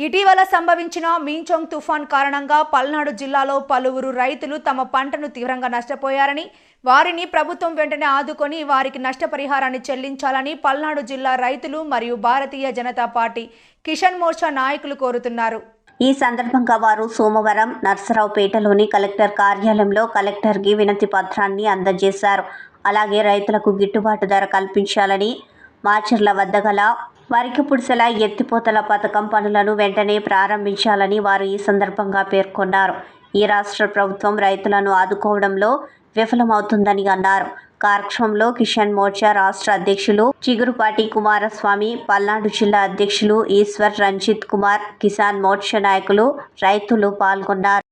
ఇటీవల సంభవించిన మీంచోంగ్ తుఫాన్ కారణంగా పల్నాడు జిల్లాలో పలువురు రైతులు తమ పంటను తీవ్రంగా నష్టపోయారని, వారిని ప్రభుత్వం వెంటనే ఆదుకొని వారికి నష్టపరిహారాన్ని చెల్లించాలని పల్నాడు జిల్లా రైతులు మరియు భారతీయ జనతా పార్టీ కిసాన్ మోర్చా నాయకులు కోరుతున్నారు. ఈ సందర్భంగా వారు సోమవారం నర్సరావుపేటలోని కలెక్టర్ కార్యాలయంలో కలెక్టర్కి వినతి పత్రాన్ని అందజేశారు. అలాగే రైతులకు గిట్టుబాటు ధర కల్పించాలని, మాచర్ల వద్ద గల వరికి పుడిసెల ఎత్తిపోతల పథకం పనులను వెంటనే ప్రారంభించాలని వారు ఈ సందర్భంగా పేర్కొన్నారు. ఈ రాష్ట్ర ప్రభుత్వం రైతులను ఆదుకోవడంలో విఫలమవుతుందని అన్నారు. కార్యక్రమంలో కిసాన్ మోర్చా రాష్ట్ర అధ్యక్షులు చిగురుపాటి కుమారస్వామి, పల్నాడు జిల్లా అధ్యక్షులు ఈశ్వర్ రంజిత్ కుమార్, కిసాన్ మోర్చా నాయకులు, రైతులు పాల్గొన్నారు.